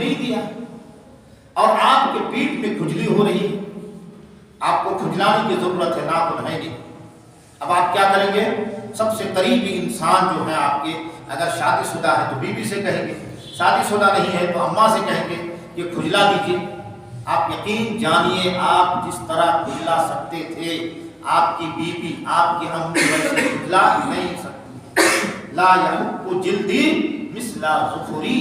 نہیں دیا اور آپ کے پیٹھ میں کھجلی ہو رہی ہے، آپ کو کھجلانے کی ضرورت ہے، ناخن ہے نہیں، اب آپ کیا کریں گے؟ سب سے قریبی انسان جو ہے آپ کے، اگر شادی شدہ ہے تو بیوی سے کہیں گے، شادی شدہ نہیں ہے تو اماں سے کہیں گے کہ کھجلا دیجیے۔ آپ یقین جانیے آپ جس طرح کھجلا سکتے تھے آپ کی بیوی، آپ کی امی ویسے کھجلا نہیں سکتی۔ لا یحق جلدی مثل ظفری،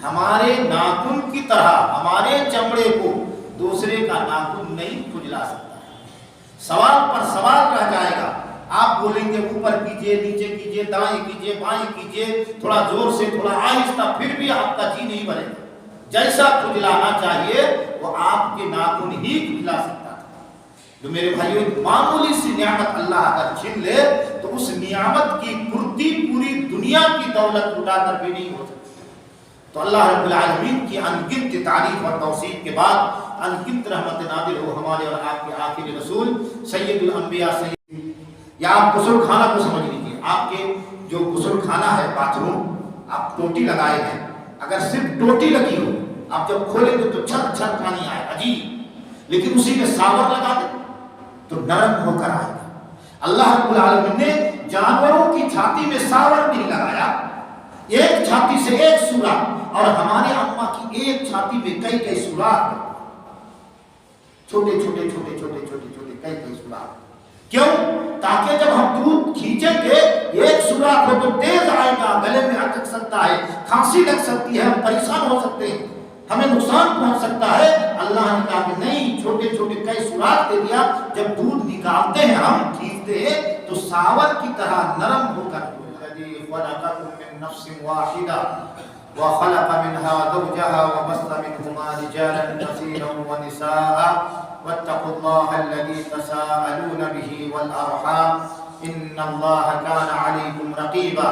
ہمارے ناخن کی طرح ہمارے چمڑے کو دوسرے کا ناخن نہیں کھجلا سکتا۔ سوال پر سوال رہ جائے گا، آپ بولیں گے اوپر کیجئے، نیچے کیجئے، دائیں کیجئے، بائیں کیجئے، تھوڑا زور سے، تھوڑا آہستہ، پھر بھی آپ کا جی نہیں بنے گا۔ جیسا کھجلانا چاہیے وہ آپ کے ناخن ہی کھجلا سکتا تھا۔ تو میرے بھائیو، معمولی سی نعمت اللہ اگر چھین لے تو اس نعمت کی پورتی پوری دنیا کی دولت اٹھا کر بھی نہیں ہو سکتی۔ تو اللہ رب العالمین کی انگنت تعریف اور توصیف کے بعد انگنت رحمت نازل ہو ہمارے اور آپ کے آخری رسول سید الانبیاء یا آپ غسل خانہ کو سمجھ لیجیے، آپ کے جو غسل خانہ ہے، باتھ روم، آپ ٹوٹی لگائے ہیں، اگر صرف ٹوٹی لگی ہو، آپ جب کھولیں گے تو چھر چھر پانی آئے عجیب، لیکن اسی میں صابر لگا دیں تو نرم ہو کر آئے گا۔ اللہ رب العالمین نے جانوروں کی چھاتی میں صابر نہیں لگایا، ایک چھاتی سے ایک سوراخ، اور ہمارے اماں کی ایک چھاتی میں کئی کئی سوراخ، چھوٹے چھوٹے چھوٹے چھوٹے چھوٹے چھوٹے کئی کئی سوراخ۔ کیوں؟ تاکہ جب ہم دودھ کھینچیں گے ایک سوراخ ہو تو تیز آئے گا، گلے میں اٹک سکتا ہے، کھانسی لگ سکتی ہے، ہم پریشان ہو سکتے ہیں، ہمیں نقصان پہنچ سکتا ہے۔ اللہ نے کہا کہ نہیں، چھوٹے چھوٹے کئی سوراخ دے دیا، جب دودھ نکالتے ہیں ہم کھینچتے ہیں تو ساور کی طرح نرم ہو کر الذی خلقکم من نفس واحدہ وخلق منها زوجها وبث منهما رجالا كثيرا ونساء واتقوا الله الذي تساءلون به والأرحام إن الله كان عليكم رقيبا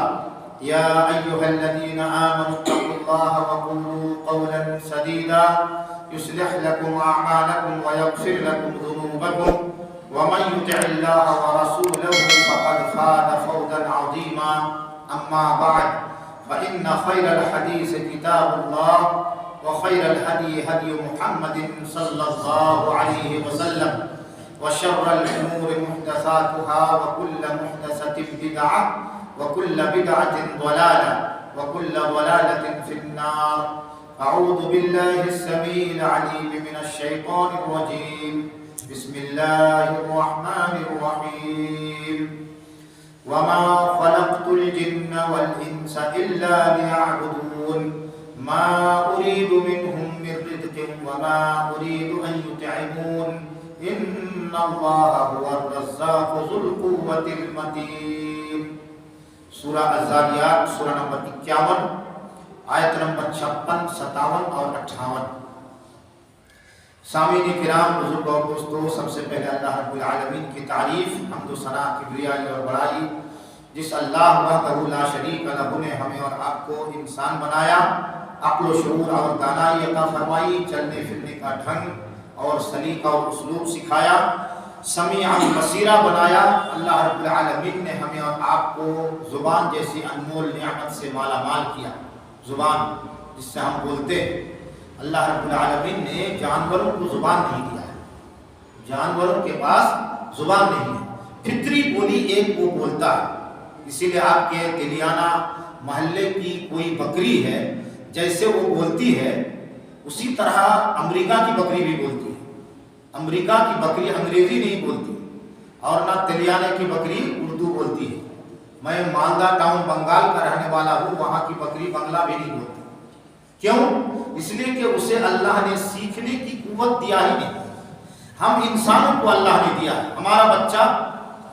يا أيها الذين آمنوا اتقوا الله وقولوا قولا سديدا يصلح لكم أعمالكم ويغفر لكم ذنوبكم ومن يطع الله ورسوله فقد فاز فوزا عظيما أما بعد فإن خير الحديث كتاب الله وخير الهدي هدي محمد صلى الله عليه وسلم وشر الأمور محدثاتها وكل محدثة بدعة وكل بدعة ضلالة وكل ضلالة في النار أعوذ بالله السميع العليم من الشيطان الرجيم بسم الله الرحمن الرحيم وما خلقت الجن والإنس إلا ليعبدون ما أريد منهم من رزق وما أريد أن يطعمون إن الله هو الرزاق ذو القوة المتين۔ سورہ الذاریات، سورہ نمبر 51، آیت نمبر 56، 57 اور 58۔ سامعین کرام، بزرگ اور دوستو، سب سے پہلے اللہ رب العالمین کی تعریف، حمد و ثنا، کبریائی اور بڑائی جس اللہ وحدہ لا شریک لہ نے ہمیں اور آپ کو انسان بنایا، عقل و شعور اور دانائی عطا فرمائی، چلنے پھرنے کا ڈھنگ اور سلیقہ اور اسلوب سکھایا، سمیعا بصیرا بنایا۔ اللہ رب العالمین نے ہمیں اور آپ کو زبان جیسی انمول نعمت سے مالا مال کیا، زبان جس سے ہم بولتے ہیں۔ اللہ رب العالمین نے جانوروں کو زبان نہیں دیا ہے، جانوروں کے پاس زبان نہیں ہے، فطری بولی ایک وہ بولتا ہے۔ اسی لیے آپ کے تلیانہ محلے کی کوئی بکری ہے، جیسے وہ بولتی ہے اسی طرح امریکہ کی بکری بھی بولتی ہے۔ امریکہ کی بکری انگریزی نہیں بولتی، اور نہ تلیانہ کی بکری اردو بولتی ہے۔ میں مالدہ ٹاؤن بنگال کا رہنے والا ہوں، وہاں کی بکری بنگلہ بھی نہیں بولتی۔ کیوں؟ اس لیے کہ اسے اللہ نے سیکھنے کی قوت دیا ہی نہیں۔ ہم انسانوں کو اللہ نے دیا ہے۔ ہمارا بچہ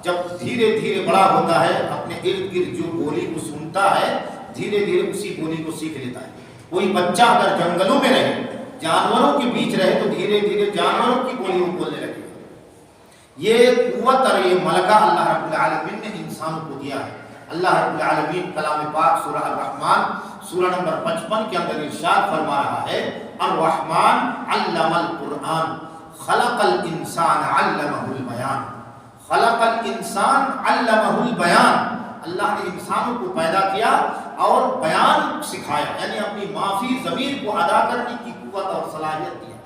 جب دھیرے دھیرے بڑا ہوتا ہے، اپنے ارد گرد جو بولی کو سنتا ہے، دھیرے دھیرے اسی بولی کو سیکھ لیتا ہے۔ کوئی بچہ اگر جنگلوں میں رہے، جانوروں کے بیچ رہے، تو دھیرے دھیرے جانوروں کی بولی وہ بولنے لگے۔ یہ قوت اور یہ ملکہ اللہ رب العالمین نے انسانوں کو دیا ہے۔ اللہ رب العالمین کلام پاک سورہ الرحمن سورہ نمبر 55 کے اندر ارشاد فرما رہا ہے، الرحمن علم القرآن خلق الانسان علمہ البیان۔ خلق الانسان علمہ البیان، اللہ نے انسانوں کو پیدا کیا اور بیان سکھایا، یعنی اپنی معافی ضمیر کو ادا کرنے کی قوت اور صلاحیت دیا۔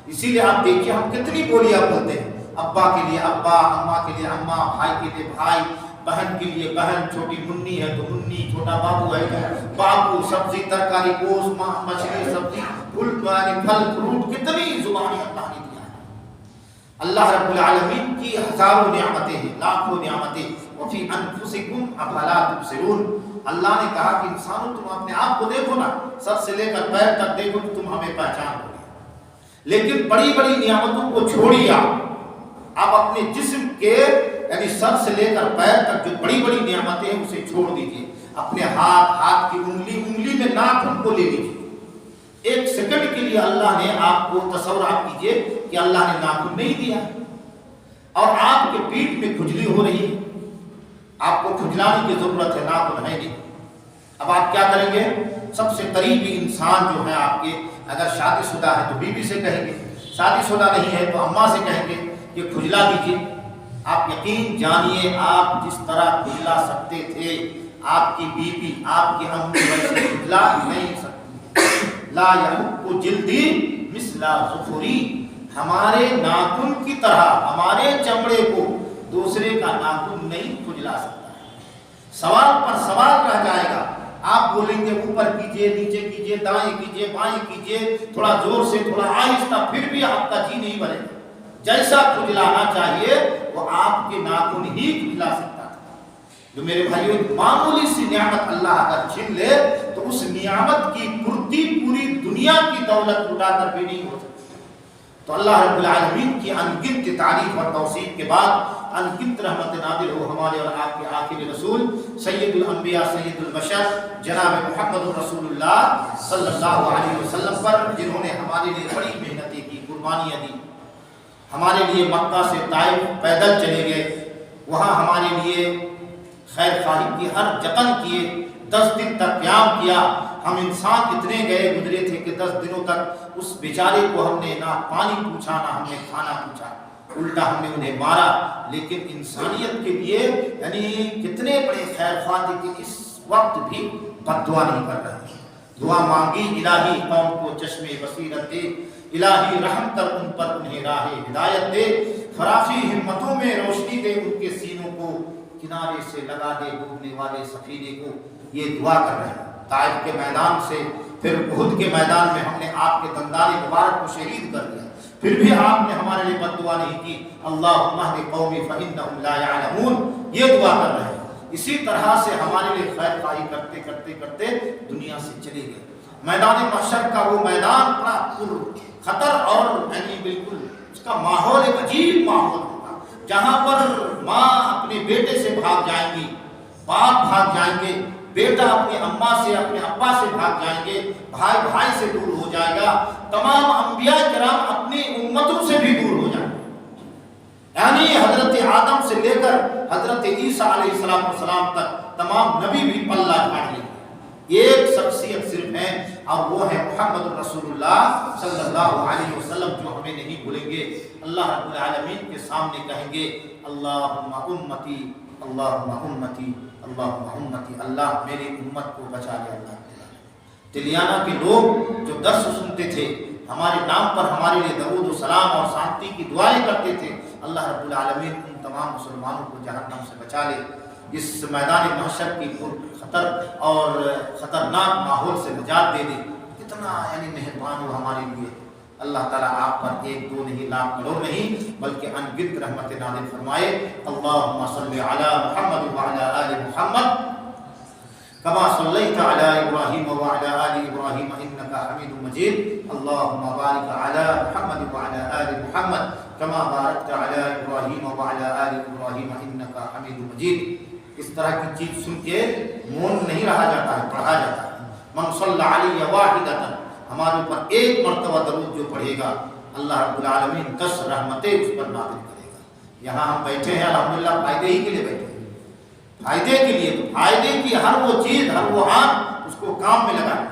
اسی لیے آپ دیکھیے ہم کتنی بولیاں بولتے ہیں، ابا کے لیے ابا، اماں کے لیے اماں، بھائی کے لیے بھائی، بہن کے لیے بہن، چھوٹی منی ہے تو منی، چھوٹا بابو ہے تو بابو، سبزی ترکاری، گوشت مچھلی سبزی، پھل فروٹ، کتنی زبانیں اللہ نے دیا ہے۔ اللہ رب العالمین کی ہزاروں نعمتیں ہیں، لاکھوں نعمتیں، وفی انفسکم افلا تبصرون۔ اللہ نے کہا کہ انسانوں تم اپنے آپ کو دیکھو نا، سر سے لے کر پیر تک دیکھو کہ تم ہمیں پہچان لو گے، لیکن بڑی بڑی نعمتوں کو چھوڑیے آپ اپنے جسم کے یعنی سر سے لے کر پیر تک جو بڑی بڑی نعمتیں ہیں اسے چھوڑ دیجیے۔ اپنے ہاتھ کی انگلی میں ناخن کو لے لیجیے۔ ایک سیکنڈ کے لیے اللہ نے آپ کو تصور آپ کیجئے کہ اللہ نے ناخن نہیں دیا اور آپ کے پیٹھ میں کھجلی ہو رہی ہے، آپ کو کھجلانے کی ضرورت ہے، ناخن ہے نہیں۔ اب آپ کیا کریں گے؟ سب سے قریبی انسان جو ہے آپ کے، اگر شادی شدہ ہے تو بیوی سے کہیں گے، شادی شدہ نہیں ہے تو اماں سے کہیں گے کہ کھجلا دیجیے۔ آپ یقین جانیے آپ جس طرح کھجلا سکتے تھے آپ کی بیوی، آپ کی امی ویسے کھجلا نہیں سکتی۔ لا یحق جلدی مثل ظفری، ہمارے ناخن کی طرح ہمارے چمڑے کو دوسرے کا ناخن نہیں کھجلا سکتا ہے۔ سوال پر سوال رہ جائے گا، آپ بولیں گے اوپر کیجئے، نیچے کیجئے، دائیں کیجئے، بائیں کیجئے، تھوڑا زور سے، تھوڑا آہستہ، پھر بھی آپ کا جی نہیں بنے گا۔ جیسا کھجلانا چاہیے وہ آپ کے ناخن ہی کھجلا سکتا تھا۔ جو میرے بھائیوں، معمولی سی نعمت اللہ اگر چھین لے تو اس نعمت کی پورتی پوری دنیا کی دولت لٹا کر بھی نہیں ہو سکتی۔ تو اللہ رب العالمین کی انگنت تعریف اور توصیف کے بعد انگنت رحمت نازل ہو ہمارے اور آپ کے آخری رسول سید الانبیاء سید البشر جناب محمد رسول اللہ صلی اللہ علیہ وسلم پر، جنہوں نے ہمارے لیے بڑی محنتیں کی، قربانیاں دی، ہمارے لیے مکہ سے طائف پیدل چلے گئے، وہاں ہمارے لیے خیر خواہی کی ہر جتن کیے، 10 دن تک قیام کیا۔ ہم انسان اتنے گئے گزرے تھے کہ 10 دنوں تک اس بیچارے کو ہم نے نہ پانی پوچھا نہ ہم نے کھانا پوچھا، الٹا ہم نے انہیں مارا، لیکن انسانیت کے لیے یعنی کتنے بڑے خیر خواہ تھے کہ اس وقت بھی بد دعا نہیں کر رہے ہیں۔ دعا مانگی، الہی قوم کو چشم بصیرت دے، الہی رحم کر ان پر، انہیں راہ ہدایت دے، فراخی ہمتوں میں روشنی دے، ان کے سینوں کو کنارے سے لگا دے ڈوبنے والے سفینے کو۔ یہ دعا کر رہے ہیں۔ طائف کے میدان سے پھر احد کے میدان میں ہم نے آپ کے دندان مبارک کو شہید کر دیا، پھر بھی آپ نے ہمارے لیے بد دعا نہیں کی، اللہم اہد قومی فإنہم لا یعلمون، یہ دعا کر رہے ہیں۔ اسی طرح سے ہمارے لیے خیر خواہی کرتے کرتے کرتے دنیا سے چلے گئے۔ میدان محشر کا وہ میدان بڑا پر خطر اور یعنی بالکل اس کا ماحول ایک عجیب ماحول ہوگا، جہاں پر ماں اپنے بیٹے سے بھاگ جائیں گی، باپ بھاگ جائیں گے، بیٹا اپنی اماں سے اپنے ابا سے بھاگ جائیں گے، بھائی بھائی سے دور ہو جائے گا، تمام انبیاء کرام اپنی امتوں سے بھی دور ہو جائیں گے۔ یعنی حضرت آدم سے لے کر حضرت عیسیٰ علیہ السلام تک تمام نبی بھی پلہ جھاڑ لیں گے۔ ایک شخصیت صرف ہے اور وہ ہے محمد رسول اللہ صلی اللہ علیہ وسلم، جو ہمیں نہیں بھولیں گے۔ اللہ رب العالمین کے سامنے کہیں گے اللہم امتی اللہم امتی اللہم امتی، اللہ میری امت کو بچا لے۔ اللہ تلیانہ کے لوگ جو درس سنتے تھے، ہمارے نام پر ہمارے لیے درود و سلام اور شانتی کی دعائیں کرتے تھے، اللہ رب العالمین ان تمام مسلمانوں کو جہنم سے بچا لے، اس میدان محشر کی خطر اور خطرناک ماحول سے نجات دے دے۔ کتنا یعنی مہربان ہو ہمارے لیے اللہ تعالیٰ، آپ پر ایک دو نہیں لاکھ کروڑ نہیں بلکہ ان گنت رحمت نازل فرمائے۔ اللہم صلی علی محمد وعلی آل محمد کما صلیت علی ابراہیم وعلی آل ابراہیم انک حمید مجید۔ اللہم بارک علی محمد وعلی آل محمد کما بارکت علی ابراہیم وعلی آل ابراہیم انک حمید مجید۔ اس طرح کی چیز سن کے مون نہیں رہا جاتا ہے، پڑھا جاتا ہے۔ من صلی علی واحدۃ، ہمارے اوپر ایک مرتبہ درود جو پڑھے گا اللہ رب العالمین 10 رحمتیں اس پر نازل کرے گا۔ یہاں ہم بیٹھے ہیں الحمدللہ فائدے ہی کے لیے بیٹھے ہیں، فائدے کے لیے، تو فائدے کی ہر وہ چیز ہر وہ آنکھ اس کو کام میں لگائیں۔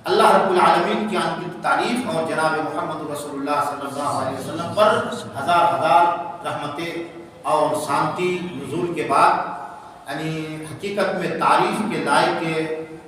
اللہ رب العالمین کی انگنت تعریف اور جناب محمد رسول اللہ صلی اللہ علیہ وسلم پر ہزار ہزار رحمتیں اور شانتی نزول کے بعد یعنی حقیقت میں تعریف کے لائق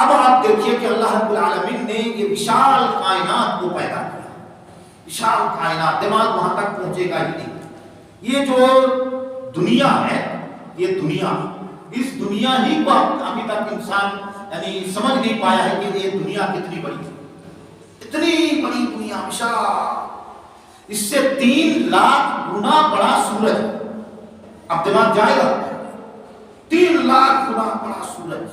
اب آپ دیکھیے کہ اللہ رب العالمین نے یہ وشال کائنات کو پیدا کیا. وشال کائنات، دماغ وہاں تک پہنچے گا ہی نہیں. یہ جو دنیا ہے، یہ دنیا، اس دنیا ہی کو ابھی تک انسان یعنی سمجھ نہیں پایا ہے کہ یہ دنیا کتنی بڑی ہے. اتنی بڑی دنیا وشال، اس سے 3 لاکھ گنا بڑا سورج ہے. اب دماغ جائے گا، 3 لاکھ گنا بڑا سورج،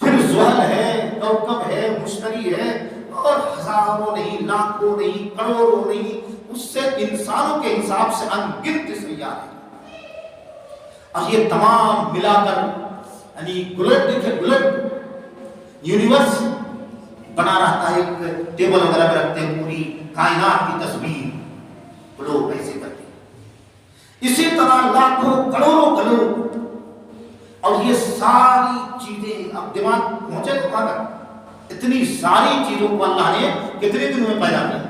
پھر زحل ہے، کوكب ہے، مشتری ہے، اور ہزاروں نہیں، لاکھوں نہیں، کروڑوں نہیں، اس سے انسانوں کے حساب سے ان گنت سیارے ہیں. اور یہ تمام ملا کر یعنی گلوب دیکھیں، گلوب یونیورس بنا رہتا ہے. ایک ٹیبل وغیرہ میں رکھتے ہیں پوری کائنات کی تصویر، گلوب ایسے کرتے ہیں. اسی طرح لاکھوں کروڑوں گلوب، اور یہ ساری چیزیں اب دماغ پہنچے تو کہاں تک؟ اتنی ساری چیزوں کو اللہ نے کتنے دنوں میں پیدا کیا؟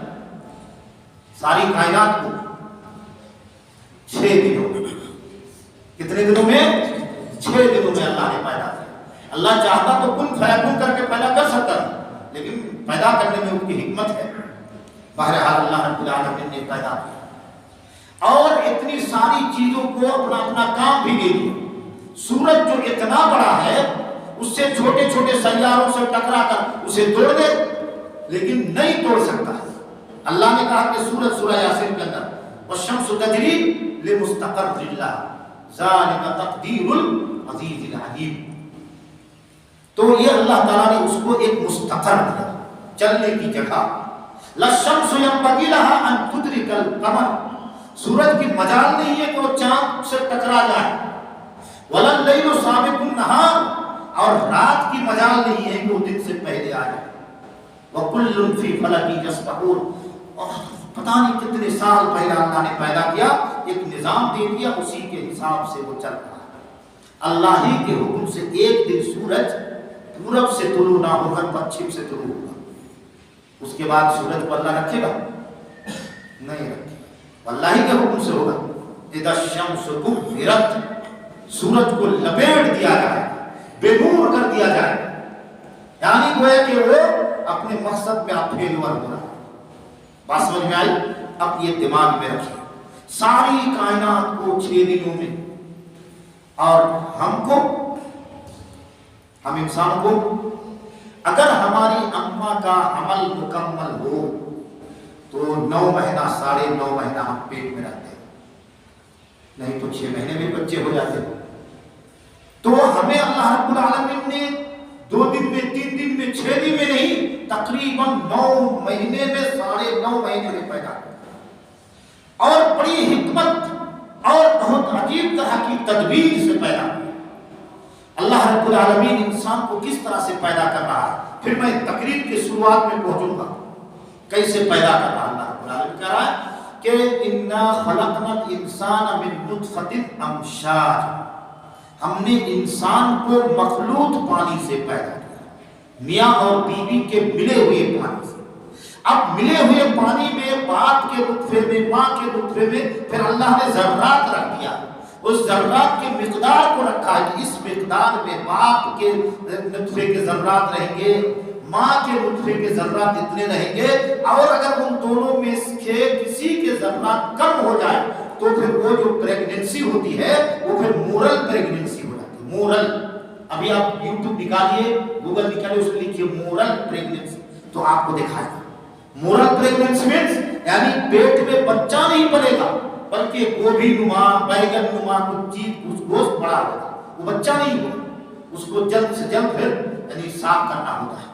ساری کائنات کو 6 دنوں میں. کتنے دنوں میں؟ 6 دنوں میں اللہ نے پیدا کیا. اللہ چاہتا تو کن فیکون کر کے پیدا کر سکتا ہے، لیکن پیدا کرنے میں ان کی حکمت ہے. بہرحال اللہ رب العالمین نے پیدا کیا اور اتنی ساری چیزوں کو اپنا اپنا کام بھی دے دیا. سورج جو اتنا بڑا ہے، اس سے چھوٹے چھوٹے سیاروں سے ٹکرا کر اسے توڑ دے، لیکن نہیں توڑ سکتا. اللہ نے کہا کہ سورج سورہ یاسین کے اندر والشمس تجری لمستقر لها ذلك تقدیر العزیز العلیم. تو یہ اللہ تعالیٰ نے اس کو ایک مستقر دیا، چلنے کی جگہ. للشمس ينبغي لها ان تدرك القمر، سورج کی مجال نہیں ہے کہ وہ چاند سے ٹکرا جائے. ولا الليل سابق النهار، اور رات کی مجال نہیں ہے کہ وہ دن سے پہلے آ جائے. وكل في فلك يسبحون، اور پتہ نہیں کتنے سال پہلے اللہ نے پیدا کیا، ایک نظام دے دیا، اسی کے حساب سے وہ چل رہا ہے. اللہ ہی کے حکم سے ایک دن سورج پورب سے طلوع نہ ہو کر پچھم سے طلوع ہوگا. اس کے بعد سورج کو اللہ رکھے گا؟ نہیں رکھے گا، اللہ ہی کے حکم سے ہوگا. اذا الشمس كورت، سورج کو لپیٹ دیا جائے، بے نور کر دیا جائے، یعنی گویا کہ وہ اپنے مقصد میں آپ فیلور ہو رہا ہے. بات سمجھ میں آئی؟ اب یہ دماغ میں رکھیں، ساری کائنات کو 6 دنوں میں، اور ہم انسان کو اگر ہماری اماں کا حمل مکمل ہو تو 9 مہینہ 9.5 مہینہ ہم پیٹ میں رہتے ہیں، نہیں تو 6 مہینے میں بچے ہو جاتے ہیں. تو ہمیں اللہ رب العالمین نے 2 دن میں، 3 دن میں، 6 دن میں نہیں، تقریباً 9 مہینے میں، 9.5 مہینے میں پیدا کیا. اور بڑی حکمت اور بہت عجیب طرح کی تدبیر سے پیدا کیا. اللہ رب العالمین انسان کو کس طرح سے پیدا کر رہا ہے، پھر میں تقریر کے شروعات میں پہنچوں گا کیسے پیدا کر رہا. اللہ رب العالمین کہہ رہا ہے کہ انا خلقنا الانسان من نطفة امشاج، ہم نے انسان کو مخلوط پانی سے پیدا کیا، میاں اور بیوی کے ملے ہوئے پانی سے. اب ملے ہوئے پانی میں باپ کے نطفے میں، ماں کے نطفے میں، پھر اللہ نے ذرات رکھ دیا. اس ذرات کے مقدار کو رکھا ہے کہ اس مقدار میں باپ کے نطفے کے ذرات رہیں گے، ماں کے نطفے کے ذرات اتنے رہیں گے، اور اگر ان دونوں میں سے کسی کے ذرات کم ہو جائے تو پھر وہ جو پریگننسی ہوتی ہے وہ پھر مورل پریگننسی ہو جاتی ہے. مورل، ابھی آپ یوٹیوب نکالیے، گوگل نکالیے، اس میں لکھیے مورل پریگننسی تو آپ کو دکھائے گا. مورل پریگننسی مینس یعنی پیٹ میں بچہ نہیں پلے گا، بلکہ گوبھی نما، بیگن نما کچھ چیز، کچھ گوشت بڑا ہوگا، وہ بچہ نہیں ہوگا. اس کو جلد سے جلد پھر یعنی صاف کرنا ہوتا ہے.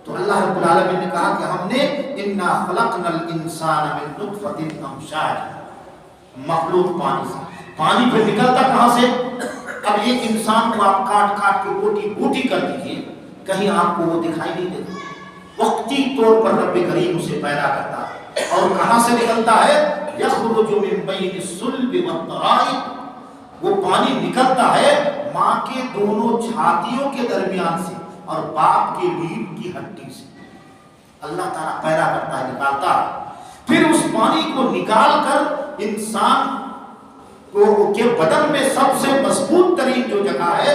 تو اللہ رب العالمین نے کہا کہ ہم نے انا خلقنا الانسان من نطفة امشاج، مخلوق پانی سے. پانی پھر نکلتا کہاں سے؟ اب ایک انسان کو آپ کاٹ کاٹ کے بوٹی بوٹی کر دیجیے، کہیں آپ کو وہ دکھائی نہیں دیتا. وقتی طور پر رب کریم اسے پیدا کرتا ہے، اور کہاں سے نکلتا ہے؟ یخرج من بین الصلب والترائب، وہ پانی نکلتا ہے ماں کے دونوں چھاتیوں کے درمیان سے اور باپ کے ریڑھ کی ہڈی سے. اللہ تعالیٰ پیدا کرتا ہے، نکالتا ہے. پھر اس پانی کو نکال کر انسان کو کے بدن میں سب سے مضبوط ترین جو جگہ ہے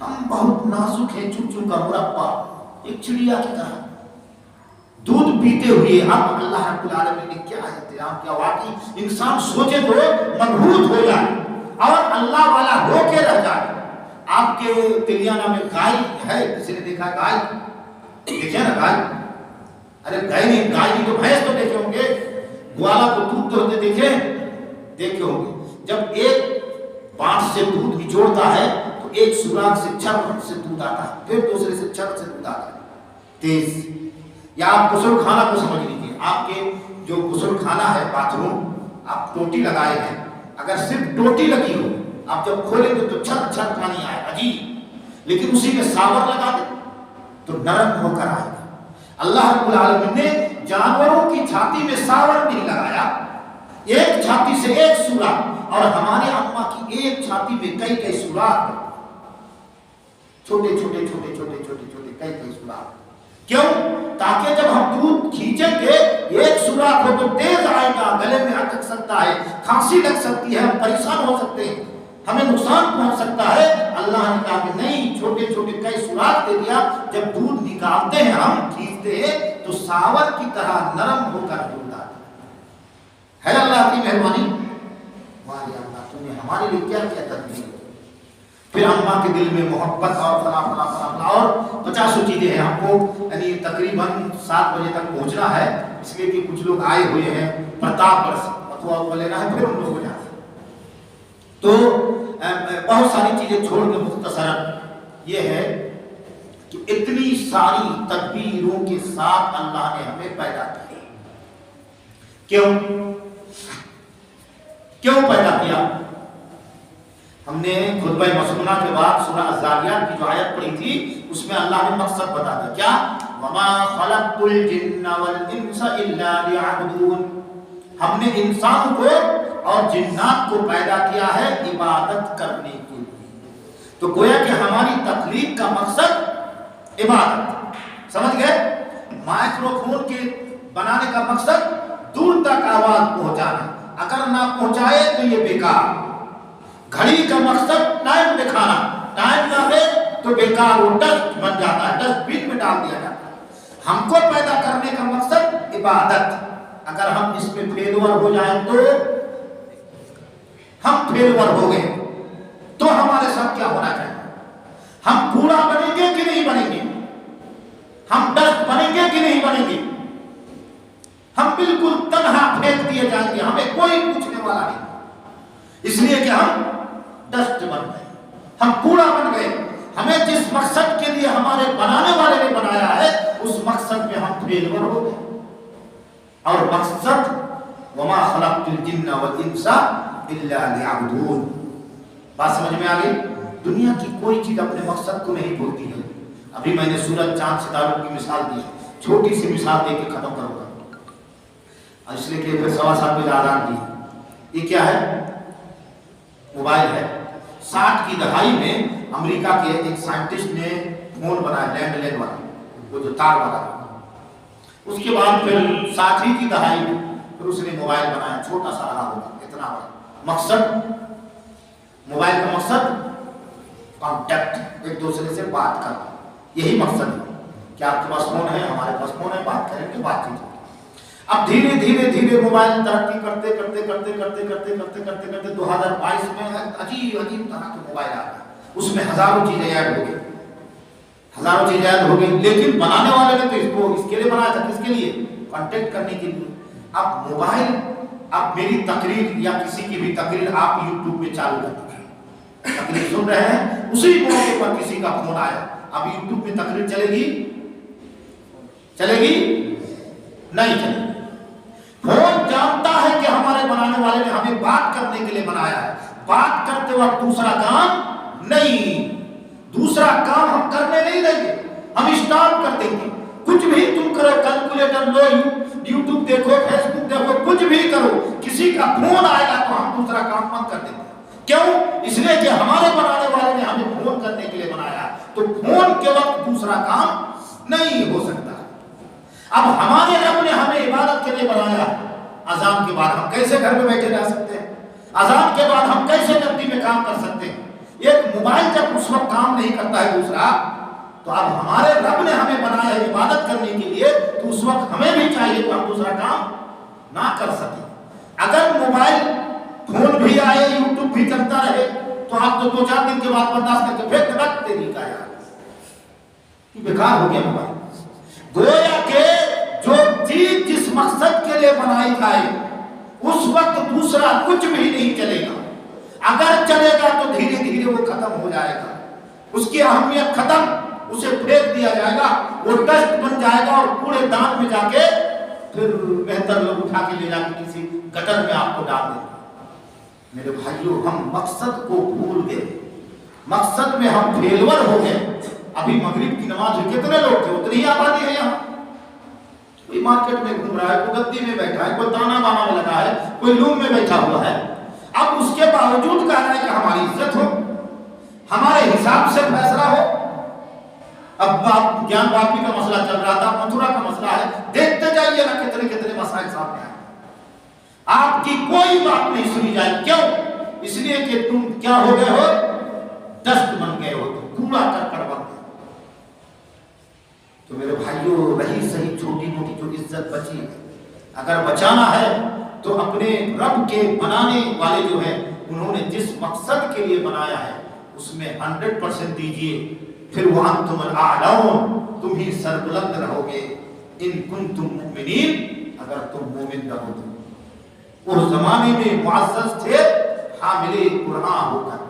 ہم بہت نازک ہیں، چوچو کا مربع، ایک چڑیا کی طرح دودھ پیتے ہوئے اب اللہ رب العالمین نے کیا انتظام کیا. واقعی انسان سوچے تو مبہوت ہو جائے اور اللہ والا ہو کے رہ جائے. آپ کے تلیانہ میں گائے ہے، کسی نے دیکھا گائے؟ دیکھے نا گائے؟ ارے گائے نہیں، گائے نہیں تو بھینس تو دیکھے ہوں گے. گوالا کو دودھ دوہتے دیکھے ہوں گے. جب ایک بانٹ سے دودھ نچوڑتا ہے تو ایک سوراخ سے چھر سے دودھ آتا ہے، پھر دوسرے سے چھر سے دودھ آتا ہے تیز. یا آپ غسل خانہ کو سمجھ لیجیے، آپ کے جو غسل خانہ ہے، باتھ روم، آپ ٹوٹی لگائے ہیں، اگر صرف ٹوٹی لگی ہو، آپ جب کھولیں گے تو چھت چھت پانی آئے عجیب، لیکن اسی میں ساور لگا دیں تو نرم ہو کر آئے گا. اللہ رب العالمین نے جانوروں کی چھاتی میں ساور نہیں لگایا، ایک چھاتی سے ایک سوراخ، اور ہمارے اماں کی ایک چھاتی میں کئی کئی سوراخ، چھوٹے چھوٹے چھوٹے چھوٹے چھوٹے چھوٹے کئی کئی سوراخ. کیوں؟ تاکہ جب ہم دودھ کھینچیں گے ایک سوراخ ہو تو تیز آئے گا، گلے میں اٹک سکتا ہے، کھانسی لگ سکتی ہے، ہم پریشان ہو سکتے ہیں، ہمیں نقصان پہنچ سکتا ہے. اللہ نے کہا کہ نہیں، چھوٹے چھوٹے کئی سوراخ دے دیا. جب دودھ نکالتے ہیں، ہم کھینچتے ہیں تو ساور کی طرح نرم ہو کر دودھ آتا ہے. اللہ کی مہربانی. ہمارے اللہ تم نے ہمارے لیے کیا کیا تدبیر. پھر اماں کے دل میں محبت اور فلاں فلاں فلاں اور 50 چیزیں ہیں. ہم کو یعنی تقریباً 7 بجے تک پہنچنا ہے، اس لیے کہ کچھ لوگ آئے ہوئے ہیں پرتاپ گڑھ سے، فتوا لینا ہے، پھر ہم لوگ کو جانا ہے. تو بہت ساری چیزیں چھوڑ کے مختصراً یہ ہے کہ اتنی ساری تدبیروں کے ساتھ اللہ نے ہمیں پیدا کیا. کیوں پیدا کیا؟ ہم نے خطبہ مسنونہ کے بعد سورہ الذاریات کی جو آیت پڑھی تھی، اس میں اللہ نے مقصد بتا دیا. کیا؟ وَمَا خَلَقْتُ الْجِنَّ وَالْإِنسَ إِلَّا لِيَعْبُدُونَ. ہم نے انسان کو اور جنات کو پیدا کیا ہے عبادت کرنے کے لیے. تو گویا کہ ہماری تخلیق کا مقصد عبادت. سمجھ گئے؟ مائکرو فون کے بنانے کا مقصد دور تک آواز پہنچانا، اگر نہ پہنچائے تو یہ بیکار. گھڑی کا مقصد ٹائم دکھانا، ٹائم نہ دے تو بیکار، وہ ڈسٹ بن جاتا ہے، ڈسٹ بن میں ڈال دیا جاتا ہے. ہم کو پیدا کرنے کا مقصد عبادت. اگر ہم اس میں فیلور ہو جائیں تو ہم فیلور ہو گئے. تو ہمارے ساتھ کیا ہونا چاہیے؟ ہم کوڑا بنیں گے کہ نہیں بنیں گے؟ ہم ڈسٹ بنیں گے کہ نہیں بنیں گے؟ ہم بالکل تنہا پھینک دیے جائیں گے، ہمیں کوئی پوچھنے والا نہیں. اس لیے کہ ہم ڈسٹ بن گئے، ہم کوڑا بن گئے. ہمیں جس مقصد کے لیے ہمارے بنانے والے نے بنایا ہے، اس مقصد میں ہم فیلور ہو گئے. اور مقصد وما خلقت الجن والانس الا ليعبدون. بات سمجھ میں آ گئی؟ دنیا کی کوئی چیز اپنے مقصد کو نہیں بھولتی ہے. ابھی میں نے سورج چاند ستاروں کی مثال دی، چھوٹی سی مثال دے کے ختم کروں گا، اس لیے کہ پھر 7.25 بجے آزان دی. یہ کیا ہے؟ موبائل ہے. 60 کی دہائی میں امریکہ کے ایک سائنٹسٹ نے فون بنایا، لینڈ لائن والا، وہ جو تار والا. اس کے بعد پھر 60 کی دہائی میں پھر اس نے موبائل بنایا، چھوٹا سا رہا ہوگا، اتنا بڑا. مقصد موبائل کا مقصد کانٹیکٹ، ایک دوسرے سے بات کرنا. یہی مقصد ہے کہ آپ کے پاس فون ہے، ہمارے پاس فون ہے، بات کریں گے، بات چیت. اب دھیرے دھیرے دھیرے موبائل ترقی کرتے کرتے کرتے کرتے کرتے کرتے کرتے کرتے 2022 میں عجیب عجیب طرح کے موبائل آ گئے. اس میں ہزاروں چیزیں ایڈ ہو گئی، ہزاروں چیزیں ایڈ ہو گئی. لیکن بنانے والے نے تو اس کو اس کے لیے بنایا تھا، کس کے لیے؟ کانٹیکٹ کرنے کے لیے. اب موبائل، اب میری تقریر یا کسی کی بھی تقریر آپ یوٹیوب میں چالو کر دیں، تقریر سن رہے ہیں، اسی موقع پر کسی کا فون آیا. اب یوٹیوب میں تقریر چلے گی؟ چلے گی؟ نہیں چلے گی. فون جانتا ہے کہ ہمارے بنانے والے نے ہمیں بات کرنے کے لیے بنایا ہے. بات کرتے وقت دوسرا کام نہیں، دوسرا کام ہم کرنے نہیں دیں گے، ہم اسٹاپ کر دیں گے. کچھ بھی تم کرو، کیلکولیٹر لو، یوٹیوب دیکھو، فیس بک دیکھو، کچھ بھی کرو، کسی کا فون آئے گا تو ہم دوسرا کام بند کر دیں گے. کیوں؟ اس لیے کہ ہمارے بنانے والے نے ہمیں فون کرنے کے لیے بنایا، تو فون کے وقت دوسرا کام نہیں ہو سکتا. اب ہمارے رب نے ہمیں عبادت کے لیے بنایا. اذان کے بعد ہم کیسے گھر میں بیٹھے رہ سکتے ہیں؟ اذان کے بعد ہم کیسے ندی میں کام کر سکتے ہیں؟ ایک موبائل جب اس وقت کام نہیں کرتا ہے دوسرا، تو اب ہمارے رب نے ہمیں بنایا ہے عبادت کرنے کے لیے، تو اس وقت ہمیں بھی چاہیے کہ ہم دوسرا کام نہ کر سکیں۔ اگر موبائل فون بھی آئے، یوٹیوب بھی چلتا رہے، تو آپ تو 2-4 دن کے بعد برداشت کر کے پھر رکھ دے کا یار بیکار ہو گیا موبائل۔ گویا کہ جو چیز جس مقصد کے لیے بنائی جائے اس وقت دوسرا کچھ بھی نہیں چلے گا، اگر چلے گا تو دھیرے دھیرے وہ ختم ہو جائے گا، اس کی اہمیت ختم، اسے پھینک دیا جائے گا، وہ ڈسٹ بن جائے گا اور کوڑے دان میں جا کے پھر بہتر لوگ اٹھا کے لے جا کے کسی گٹر میں آپ کو ڈال دیں۔ میرے بھائیوں، ہم مقصد کو بھول گئے، مقصد میں ہم فیلور ہو گئے۔ ابھی مغرب کی نماز میں کتنے لوگ تھے؟ اتنی ہی آبادی ہے یہاں۔ کوئی مارکیٹ میں گھوم رہا ہے، کوئی گدی میں بیٹھا ہے، کوئی تانا بانا میں لگا ہے، کوئی روم میں بیٹھا ہوا ہے۔ اب اس کے باوجود کہہ رہا ہے کہ ہماری عزت ہو، ہمارے حساب سے فیصلہ ہو۔ اب آپ گیان واپی کا مسئلہ چل رہا تھا، متھرا کا مسئلہ ہے، دیکھتے جائیے نا کتنے کتنے مسائل سامنے آئے۔ آپ کی کوئی بات نہیں سنی جائے، کیوں؟ اس لیے کہ تم کیا ہو گئے ہو؟ ڈسٹ بن گئے ہو، کوڑا کرکٹ بن گئے۔ تو میرے بھائیوں، رہی صحیح چھوٹی موٹی جو عزت بچی ہے، اگر بچانا ہے تو اپنے رب کے بنانے والے جو ہیں انہوں نے جس مقصد کے لیے بنایا ہے اس میں 100% دیجئے، پھر وَأَنْتُمُ الْأَعْلَوْنَ، تم ہی سربلند رہو گے، ان کنتم مؤمنین، اگر تم مومن رہو تو۔ اس زمانے میں معزز تھے حامل قرآن ہو کر،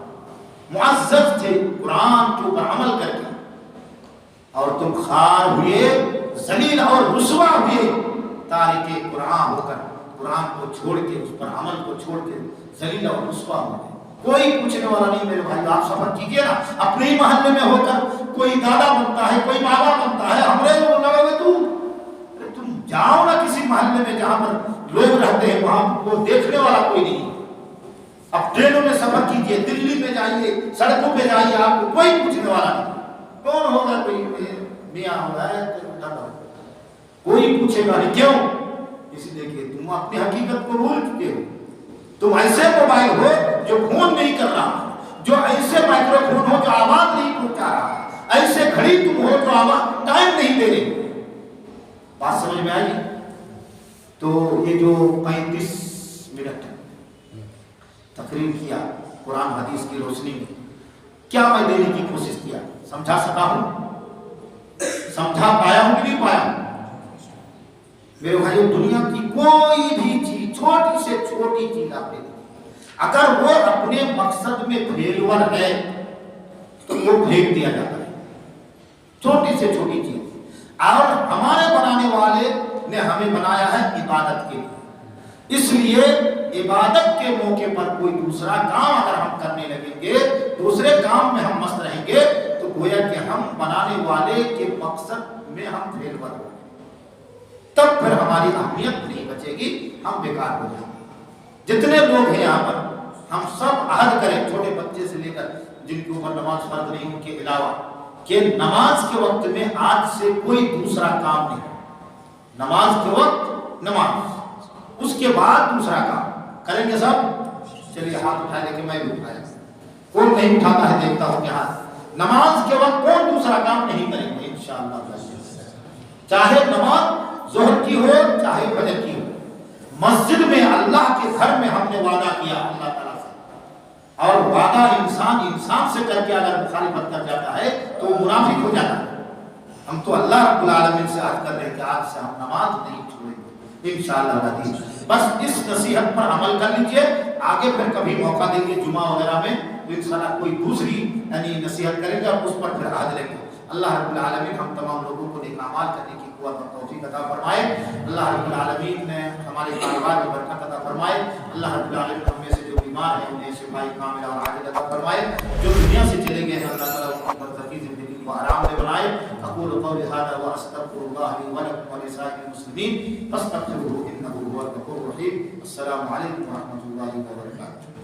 معزز تھے قرآن کے اوپر عمل کر کے، اور تم خار ہوئے، ذلیل اور رسوا ہوئے تارک قرآن ہو کر، قرآن کو چھوڑ کے، اس پر عمل کو چھوڑ کے ذلیل اور رسوا ہو گئے۔ کوئی پوچھنے والا نہیں میرے بھائی، آپ سفر کیجئے نا اپنے ہی محلے میں ہو کر، کوئی دادا بنتا ہے، کوئی بابا بنتا ہے، ہمارے لگا ہوئے تم جاؤ نا کسی محلے میں جہاں پر لوگ رہتے ہیں، وہاں کو دیکھنے والا کوئی نہیں۔ اب ٹرینوں میں سفر کیجئے، دلی میں جائیے، سڑکوں پہ جائیے، آپ کو کوئی پوچھنے والا نہیں۔ کون ہوگا؟ کوئی میاں ہوگا، کوئی پوچھے گا نہیں، کیوں؟ اس لیے کہ تم اپنی حقیقت کو بھول چکے ہو۔ تم ایسے موبائل ہو جو فون نہیں کر رہا، جو ایسے مائکرو فون ہو جو آواز نہیں پہنچا رہا، ایسے گھڑی تم ہو جو آواز ٹائم نہیں دے رہی۔ بات سمجھ میں آئی؟ تو یہ جو 35 منٹ تقریر کیا قرآن حدیث کی روشنی میں، کیا میں دینے کی کوشش کیا؟ سمجھا سکا ہوں؟ سمجھا پایا ہوں کہ نہیں پایا ہوں؟ میرے بھائیو، دنیا کی کوئی بھی چیز، چھوٹی سے چھوٹی چیز آپ دیکھیں، اگر وہ اپنے مقصد میں فیلور ہے تو وہ پھینک دیا جاتا ہے، چھوٹی سے چھوٹی چیز۔ اور ہمارے بنانے والے نے ہمیں بنایا ہے عبادت کے لیے، اس لیے عبادت کے موقع پر کوئی دوسرا کام اگر ہم کرنے لگیں گے، دوسرے کام میں ہم مست رہیں گے، تو گویا کہ ہم بنانے والے کے مقصد میں ہم فیلور ہوں گے، تب پھر ہماری اہمیت نہیں بچے گی، ہم بیکار ہو جائیں گے۔ جتنے لوگ ہیں یہاں پر، ہم سب عہد کریں، چھوٹے بچے سے لے کر جن کے اوپر نماز فرض نہیں ان کے علاوہ، کہ نماز کے وقت میں آج سے کوئی دوسرا کام نہیں۔ نماز کے وقت نماز، اس کے بعد دوسرا کام کریں گے سب؟ چلیے ہاتھ اٹھائے، لے کے میں بھی اٹھایا، کون نہیں اٹھاتا ہے دیکھتا ہوں کہ ہاتھ۔ نماز کے وقت کون دوسرا کام نہیں کریں گے انشاءاللہ، چاہے نماز ظہر کی ہو چاہے فجر کی ہو۔ مسجد میں، اللہ کے گھر میں ہم نے وعدہ کیا اللہ تعالیٰ سے، اور وعدہ انسان سے کر کے اگر مخالفت کر جاتا ہے تو منافق ہو جاتا ہے۔ ہم تو اللہ رب العالمین سے عہد کر رہے ہیں کہ آج سے ہم نماز نہیں چھوڑیں گے انشاءاللہ العزیز۔ بس اس نصیحت پر عمل کر لیجئے، آگے پھر کبھی موقع دیں گے جمعہ وغیرہ میں تو انشاءاللہ کوئی دوسری نصیحت کریں گے اور اس پر پھر عہد لیں گے۔ اللہ رب العالمین ہم تمام لوگوں کو نیک اعمال کرنے کی قوت اور توفیق عطا فرمائے۔ اللہ رب العالمین نے ہمارے کاروبار میں برکت عطا فرمائے۔ اللہ رب العالمین ہم میں سے جو بیمار ہیں انہیں شفاء کاملہ اور عاجل عطا فرمائے۔ جو دنیا سے چلے گئے ہیں اللہ تعالیٰ ان پر برزخی زندگی کو آرام دے بنائے۔ اقول قولی ھذا واستغفر اللہ لی ولکم ولسائر المسلمین فاستغفروہ انہ هو الغفور الرحیم۔ السلام علیکم ورحمۃ اللہ وبرکاتہ۔